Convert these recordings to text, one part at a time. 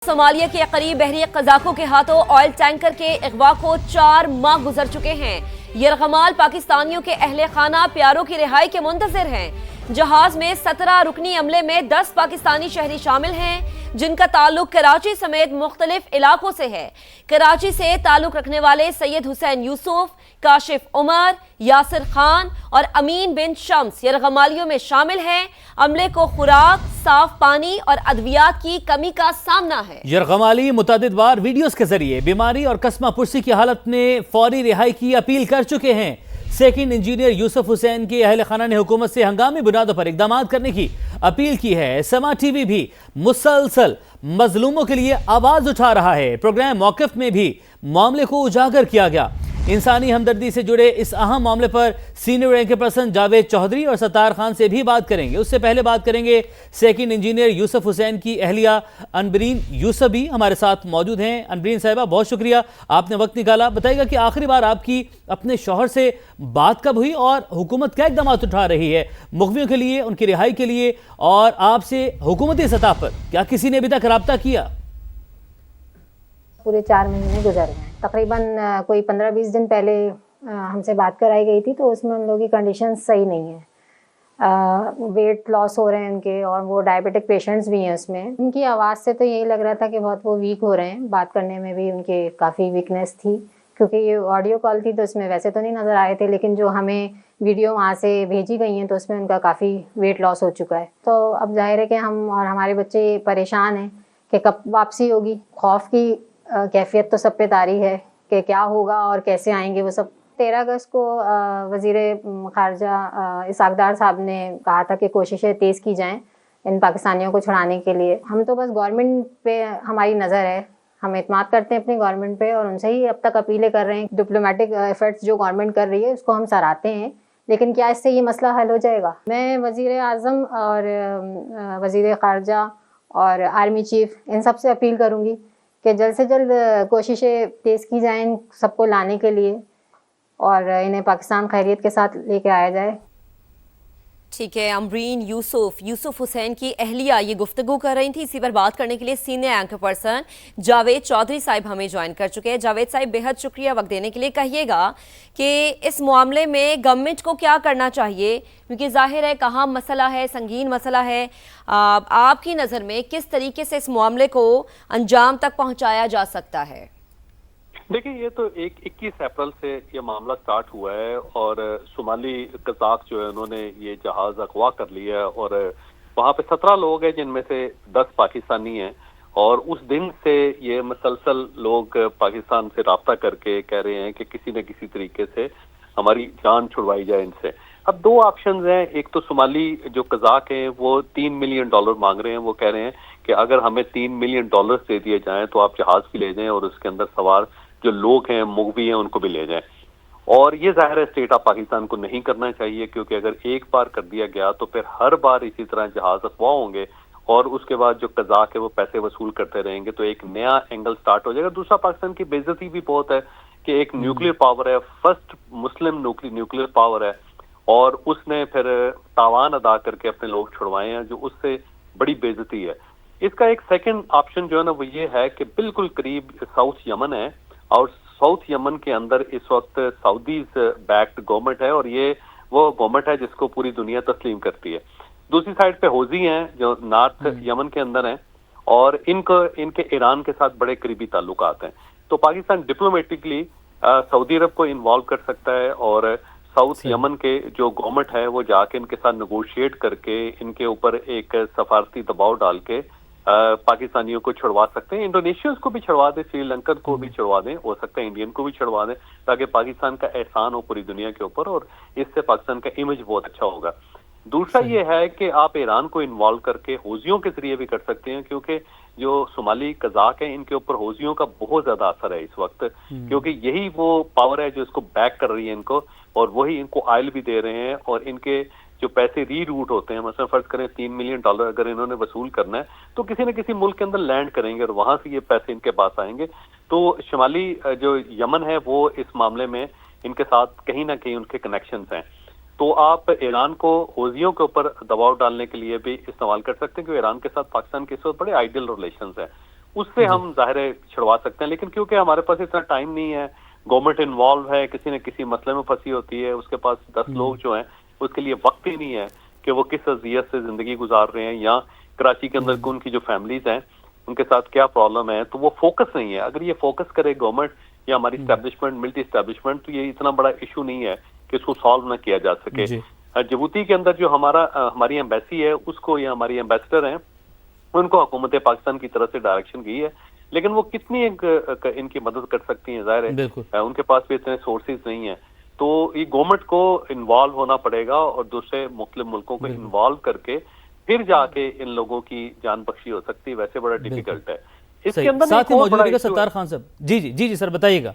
Somalia کے قریب بحری قزاقوں کے ہاتھوں آئل ٹینکر کے اغوا کو 4 ماہ گزر چکے ہیں۔ یرغمال پاکستانیوں کے اہل خانہ پیاروں کی رہائی کے منتظر ہیں۔ جہاز میں 17 رکنی عملے میں 10 پاکستانی شہری شامل ہیں، جن کا تعلق کراچی سمیت مختلف علاقوں سے ہے۔ کراچی سے تعلق رکھنے والے سید حسین یوسف، کاشف عمر، یاسر خان اور امین بن شمس یرغمالیوں میں شامل ہیں۔ عملے کو خوراک، صاف پانی اور ادویات کی کمی کا سامنا ہے۔ یرغمالی متعدد بار ویڈیوز کے ذریعے بیماری اور کسمہ پرسی کی حالت میں فوری رہائی کی اپیل کر چکے ہیں۔ سیکنڈ انجینئر یوسف حسین کے اہل خانہ نے حکومت سے ہنگامی بنیادوں پر اقدامات کرنے کی اپیل کی ہے۔ سما ٹی وی بھی مسلسل مظلوموں کے لیے آواز اٹھا رہا ہے۔ پروگرام موقف میں بھی معاملے کو اجاگر کیا گیا۔ انسانی ہمدردی سے جڑے اس اہم معاملے پر senior rank person Javed Chaudhry اور ستار خان سے بھی بات کریں گے۔ اس سے پہلے بات کریں گے سیکنڈ انجینئر یوسف حسین کی اہلیہ انبرین یوسف بھی ہمارے ساتھ موجود ہیں۔ انبرین صاحبہ، بہت شکریہ، آپ نے وقت نکالا۔ بتائیے گا کہ آخری بار آپ کی اپنے شوہر سے بات کب ہوئی اور حکومت کیا اقدامات اٹھا رہی ہے مغویوں کے لیے، ان کی رہائی کے لیے، اور آپ سے حکومتی سطح پر کیا کسی نے ابھی تک رابطہ کیا؟ پورے 4 مہینے گزر گئے ہیں۔ تقریباً کوئی 15-20 دن پہلے ہم سے بات کرائی گئی تھی، تو اس میں ان لوگوں کی کنڈیشن صحیح نہیں ہے۔ ویٹ لاس ہو رہے ہیں ان کے، اور وہ ڈائبیٹک پیشنٹس بھی ہیں اس میں۔ ان کی آواز سے تو یہی لگ رہا تھا کہ بہت وہ ویک ہو رہے ہیں، بات کرنے میں بھی ان کے کافی ویکنیس تھی، کیونکہ یہ آڈیو کال تھی تو اس میں ویسے تو نہیں نظر آئے تھے، لیکن جو ہمیں ویڈیو وہاں سے بھیجی گئی ہیں تو اس میں ان کا کافی ویٹ لاس ہو چکا ہے۔ تو اب ظاہر ہے کہ ہم اور ہمارے بچے پریشان ہیں کہ کب واپسی ہوگی۔ خوف کی کیفیت تو سب پہ طاری ہے کہ کیا ہوگا اور کیسے آئیں گے وہ سب۔ 13 اگست کو وزیر خارجہ اسحاق ڈار صاحب نے کہا تھا کہ کوششیں تیز کی جائیں ان پاکستانیوں کو چھڑانے کے لیے۔ ہم تو بس گورنمنٹ پہ ہماری نظر ہے، ہم اعتماد کرتے ہیں اپنی گورنمنٹ پہ، اور ان سے ہی اب تک اپیلیں کر رہے ہیں۔ ڈپلومیٹک ایفرٹس جو گورنمنٹ کر رہی ہے اس کو ہم سراہتے ہیں، لیکن کیا اس سے یہ مسئلہ حل ہو جائے گا؟ میں وزیر اعظم اور وزیر خارجہ اور آرمی چیف ان سب سے اپیل کروں گی کہ جلد سے جلد کوششیں تیز کی جائیں ان سب کو لانے کے لیے، اور انہیں پاکستان خیریت کے ساتھ لے کے آیا جائے۔ ٹھیک ہے، امبرین یوسف حسین کی اہلیہ یہ گفتگو کر رہی تھی۔ اسی پر بات کرنے کے لیے senior anchor person Javed Chaudhry صاحب ہمیں جوائن کر چکے ہیں۔ جاوید صاحب، بے حد شکریہ وقت دینے کے لیے۔ کہیے گا کہ اس معاملے میں گورنمنٹ کو کیا کرنا چاہیے، کیونکہ ظاہر ہے کہاں مسئلہ ہے، سنگین مسئلہ ہے۔ آپ کی نظر میں کس طریقے سے اس معاملے کو انجام تک پہنچایا جا سکتا ہے؟ دیکھیں، یہ تو 21 اپریل سے یہ معاملہ سٹارٹ ہوا ہے، اور صومالی قزاق جو ہے انہوں نے یہ جہاز اغوا کر لیا ہے، اور وہاں پہ 17 لوگ ہیں جن میں سے 10 پاکستانی ہیں، اور اس دن سے یہ مسلسل لوگ پاکستان سے رابطہ کر کے کہہ رہے ہیں کہ کسی نہ کسی طریقے سے ہماری جان چھڑوائی جائے ان سے۔ اب 2 آپشنز ہیں۔ ایک تو صومالی جو قزاق ہیں وہ $3 ملین مانگ رہے ہیں، وہ کہہ رہے ہیں کہ اگر ہمیں $3 ملین دے دیے جائیں تو آپ جہاز بھی لے جائیں اور اس کے اندر سوار جو لوگ ہیں مغوی ہیں ان کو بھی لے جائیں۔ اور یہ ظاہر ہے اسٹیٹ آف پاکستان کو نہیں کرنا چاہیے، کیونکہ اگر ایک بار کر دیا گیا تو پھر ہر بار اسی طرح جہاز اغوا ہوں گے، اور اس کے بعد جو قزاق ہے وہ پیسے وصول کرتے رہیں گے، تو ایک نیا اینگل سٹارٹ ہو جائے گا۔ دوسرا، پاکستان کی بے عزتی بھی بہت ہے کہ ایک نیوکلیر پاور ہے، فرسٹ مسلم نیوکلیر پاور ہے، اور اس نے پھر تاوان ادا کر کے اپنے لوگ چھڑوائے ہیں، جو اس سے بڑی بے عزتی ہے۔ اس کا ایک سیکنڈ آپشن جو ہے نا وہ یہ ہے کہ بالکل قریب ساؤتھ یمن ہے، اور ساؤتھ یمن کے اندر اس وقت سعودیز بیکڈ گورنمنٹ ہے، اور یہ وہ گورنمنٹ ہے جس کو پوری دنیا تسلیم کرتی ہے۔ دوسری سائڈ پہ حوثی ہیں جو نارتھ یمن کے اندر ہیں، اور ان کے ایران کے ساتھ بڑے قریبی تعلقات ہیں۔ تو پاکستان ڈپلومیٹکلی سعودی عرب کو انوالو کر سکتا ہے، اور ساؤتھ یمن کے جو گورنمنٹ ہے وہ جا کے ان کے ساتھ نیگوشیٹ کر کے ان کے اوپر ایک سفارتی دباؤ ڈال کے پاکستانیوں کو چھڑوا سکتے ہیں۔ انڈونیشیاز کو بھی چھڑوا دیں، سری لنکن کو بھی چھڑوا دیں، ہو سکتا ہے انڈین کو بھی چھڑوا دیں، تاکہ پاکستان کا احسان ہو پوری دنیا کے اوپر، اور اس سے پاکستان کا امیج بہت اچھا ہوگا۔ دوسرا یہ ہے کہ آپ ایران کو انوالو کر کے حوثیوں کے ذریعے بھی کر سکتے ہیں، کیونکہ جو صومالی قزاق ہیں ان کے اوپر حوثیوں کا بہت زیادہ اثر ہے اس وقت، کیونکہ یہی وہ پاور ہے جو اس کو بیک کر رہی ہے ان کو، اور وہی ان کو آئل بھی دے رہے ہیں، اور ان کے جو پیسے ری روٹ ہوتے ہیں، مثلا فرض کریں $3 ملین اگر انہوں نے وصول کرنا ہے تو کسی نہ کسی ملک کے اندر لینڈ کریں گے، اور وہاں سے یہ پیسے ان کے پاس آئیں گے۔ تو شمالی جو یمن ہے وہ اس معاملے میں ان کے ساتھ کہیں نہ کہیں ان کے کنیکشنز ہیں۔ تو آپ ایران کو حوثیوں کے اوپر دباؤ ڈالنے کے لیے بھی استعمال کر سکتے ہیں، کیونکہ ایران کے ساتھ پاکستان کے اس وقت بڑے آئیڈیل ریلیشنز ہیں۔ اس سے ہم ظاہر ہے چھڑوا سکتے ہیں. لیکن کیونکہ ہمارے پاس اتنا ٹائم نہیں ہے, گورنمنٹ انوالو ہے, کسی نہ کسی مسئلے میں پھنسی ہوتی ہے, اس کے پاس 10 لوگ جو ہیں اس کے لیے وقت ہی نہیں ہے کہ وہ کس اذیت سے زندگی گزار رہے ہیں, یا کراچی کے اندر ان کی جو فیملیز ہیں ان کے ساتھ کیا پرابلم ہے, تو وہ فوکس نہیں ہے. اگر یہ فوکس کرے گورنمنٹ یا ہماری اسٹیبلشمنٹ, ملٹری اسٹیبلشمنٹ, تو یہ اتنا بڑا ایشو نہیں ہے کہ اس کو سالو نہ کیا جا سکے. جبوتی کے اندر جو ہماری ایمبیسی ہے اس کو, یا ہماری ایمبیسڈر ہیں ان کو حکومت پاکستان کی طرف سے ڈائریکشن گئی ہے, لیکن وہ کتنی ان کی مدد کر سکتی ہیں, ظاہر ہے ان کے پاس بھی اتنے سورسز نہیں ہیں. تو یہ گورنمنٹ کو انوالو ہونا پڑے گا اور دوسرے مختلف ملکوں کو انوالو کر کے پھر جا کے ان لوگوں کی جان بخشی ہو سکتی ہے. ویسے بڑا ڈیفیکلٹ ہے. اس کے اندر ساتھ ہی موجود ہے ستار خان صاحب. جی سر بتائیے گا.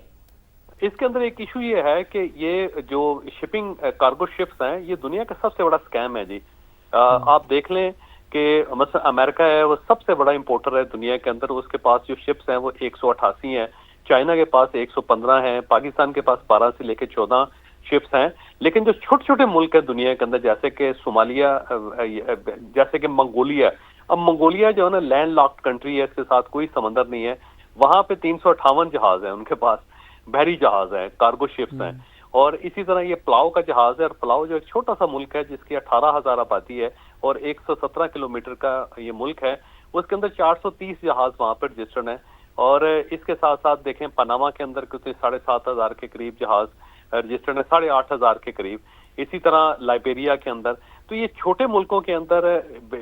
اس کے اندر ایک ایشو یہ ہے کہ یہ جو شپنگ کارگو شپس ہیں یہ دنیا کا سب سے بڑا سکیم ہے جی. آپ دیکھ لیں کہ مثلا امریکہ ہے وہ سب سے بڑا امپورٹر ہے دنیا کے اندر, اس کے پاس جو شپس ہیں وہ 188 ہیں, چائنا کے پاس 115 ہیں, پاکستان کے پاس 12 سے لے کے 14 شپس ہیں. لیکن جو چھوٹے چھوٹے ملک ہیں دنیا کے اندر جیسے کہ صومالیہ, جیسے کہ منگولیا, اب منگولیا جو ہے نا لینڈ لاکڈ کنٹری ہے, اس کے ساتھ کوئی سمندر نہیں ہے, وہاں پہ 358 جہاز ہیں ان کے پاس, بحری جہاز ہیں, کارگو شپس ہیں. اور اسی طرح یہ پلاؤ کا جہاز ہے, اور پلاؤ جو ایک چھوٹا سا ملک ہے جس کی 18,000 آبادی ہے اور 117 کلومیٹر کا یہ ملک ہے, اس کے اندر 430 جہاز وہاں پر رجسٹرڈ ہیں. اور اس کے ساتھ ساتھ دیکھیں پاناما کے اندر کتنے 7,500 کے قریب جہاز رجسٹرڈ ہیں, 8,500 کے قریب. اسی طرح لائبیریا کے اندر. تو یہ چھوٹے ملکوں کے اندر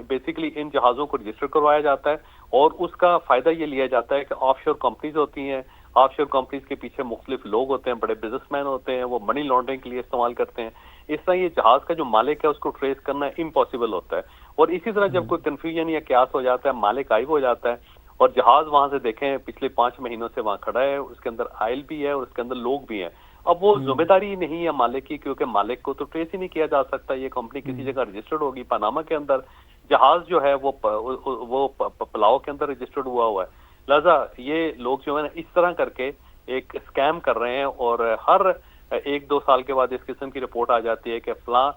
بیسیکلی ان جہازوں کو رجسٹر کروایا جاتا ہے, اور اس کا فائدہ یہ لیا جاتا ہے کہ آف شور کمپنیز ہوتی ہیں, آف شور کمپنیز کے پیچھے مختلف لوگ ہوتے ہیں, بڑے بزنس مین ہوتے ہیں, وہ منی لانڈرنگ کے لیے استعمال کرتے ہیں. اس طرح یہ جہاز کا جو مالک ہے اس کو ٹریس کرنا امپاسبل ہوتا ہے. اور اسی طرح جب کوئی کنفیوژن یا قیاس ہو جاتا ہے, مالک غائب ہو جاتا ہے, اور جہاز وہاں سے دیکھیں پچھلے 5 مہینوں سے وہاں کھڑا ہے, اس کے اندر آئل بھی ہے اور اس کے اندر لوگ بھی ہیں. اب وہ ذمہ داری نہیں ہے مالک کی, کیونکہ مالک کو تو ٹریس ہی نہیں کیا جا سکتا. یہ کمپنی کسی جگہ رجسٹرڈ ہوگی پاناما کے اندر, جہاز جو ہے وہ پلاؤ کے اندر رجسٹرڈ ہوا ہے. لہذا یہ لوگ جو ہے نا اس طرح کر کے ایک اسکیم کر رہے ہیں, اور ہر 1-2 سال کے بعد اس قسم کی رپورٹ آ جاتی ہے کہ فلاں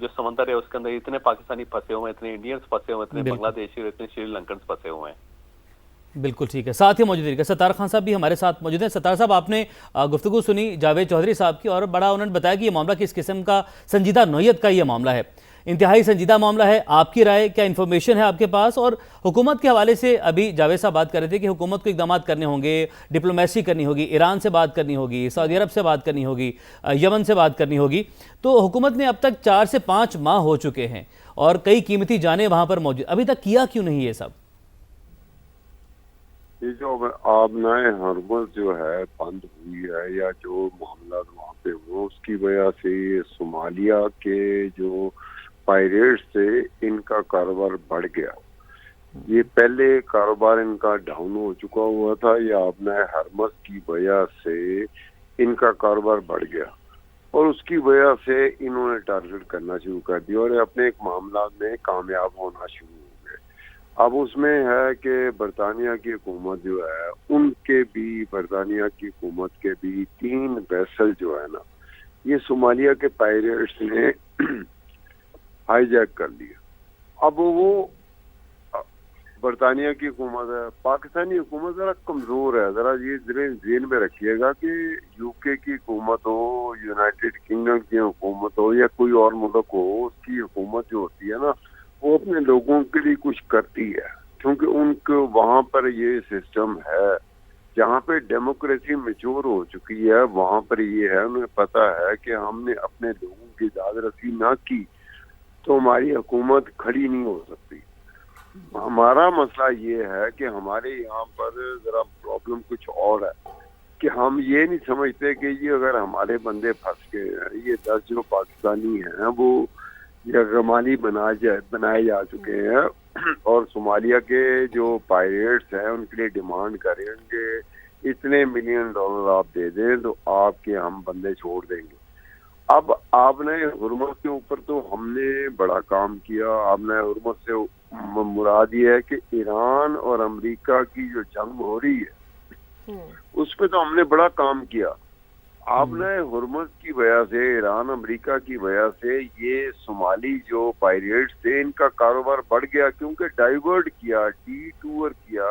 جو سمندر ہے اس کے اندر اتنے پاکستانی پھنسے ہوئے ہیں, اتنے انڈینس پھنسے ہوئے ہیں, اتنے بنگلہ دیشی اور اتنے شری لنکنس پھنسے ہوئے ہیں. بالکل ٹھیک ہے. ساتھ ہی موجود ہے ستار خان صاحب بھی ہمارے ساتھ موجود ہیں. ستار صاحب, آپ نے گفتگو سنی جاوید چودھری صاحب کی, اور بڑا انہوں نے بتایا کہ یہ معاملہ کس قسم کا سنجیدہ نوعیت کا یہ معاملہ ہے, انتہائی سنجیدہ معاملہ ہے. آپ کی رائے کیا, انفارمیشن ہے آپ کے پاس؟ اور حکومت کے حوالے سے ابھی جاوید صاحب بات کر رہے تھے کہ حکومت کو اقدامات کرنے ہوں گے, ڈپلومیسی کرنی ہوگی, ایران سے بات کرنی ہوگی, سعودی عرب سے بات کرنی ہوگی, یمن سے بات کرنی ہوگی. تو حکومت نے اب تک 4 سے 5 ماہ ہو چکے ہیں اور کئی قیمتی جانیں وہاں پر موجود, ابھی تک کیا کیوں نہیں یہ سب؟ یہ جو آبنائے ہرمز جو ہے بند ہوئی ہے, یا جو معاملات وہاں پہ ہوئے, اس کی وجہ سے صومالیہ کے جو پائریٹس تھے ان کا کاروبار بڑھ گیا. یہ پہلے کاروبار ان کا ڈاؤن ہو چکا ہوا تھا, یہ آبنائے ہرمز کی وجہ سے ان کا کاروبار بڑھ گیا, اور اس کی وجہ سے انہوں نے ٹارگٹ کرنا شروع کر دیا اور اپنے ایک معاملات میں کامیاب ہونا شروع ہو گئے. اب اس میں ہے کہ برطانیہ کی حکومت جو ہے ان کے بھی, برطانیہ کی حکومت کے بھی 3 ویسل جو ہے نا یہ صومالیہ کے پائریٹس نے ہائی جیک کر لیا. اب وہ برطانیہ کی حکومت ہے, پاکستانی حکومت ذرا کمزور ہے. ذرا یہ ذہن میں رکھیے گا کہ یو کے کی حکومت ہو, یونائٹڈ کنگڈم کی حکومت ہو, یا کوئی اور ملک ہو, اس کی حکومت جو ہوتی ہے نا وہ اپنے لوگوں کے لیے کچھ کرتی ہے, کیونکہ ان کو وہاں پر یہ سسٹم ہے جہاں پہ ڈیموکریسی میچور ہو چکی ہے, وہاں پر یہ ہے, انہیں پتا ہے کہ ہم نے اپنے لوگوں کی داد رسی نہ کی تو ہماری حکومت کھڑی نہیں ہو سکتی. ہمارا مسئلہ یہ ہے کہ ہمارے یہاں پر ذرا پرابلم کچھ اور ہے کہ ہم یہ نہیں سمجھتے کہ یہ اگر ہمارے بندے پھنس گئے ہیں, یہ 10 جو پاکستانی ہیں وہ یرغمالی بنائے جا چکے ہیں, اور صومالیہ کے جو پائریٹس ہیں ان کے لیے ڈیمانڈ کریں کہ اتنے $1 ملین آپ دے دیں تو آپ کے ہم بندے چھوڑ دیں گے. اب آبنائے ہرمز کے اوپر تو ہم نے بڑا کام کیا. آبنائے ہرمز سے مراد یہ ہے کہ ایران اور امریکہ کی جو جنگ ہو رہی ہے اس پہ تو ہم نے بڑا کام کیا. آبنائے ہرمز کی وجہ سے, ایران امریکہ کی وجہ سے یہ صومالی جو پائریٹس تھے ان کا کاروبار بڑھ گیا, کیونکہ ڈائیورٹ کیا, ڈی ٹور کیا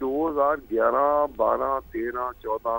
2011, 12, 13, 14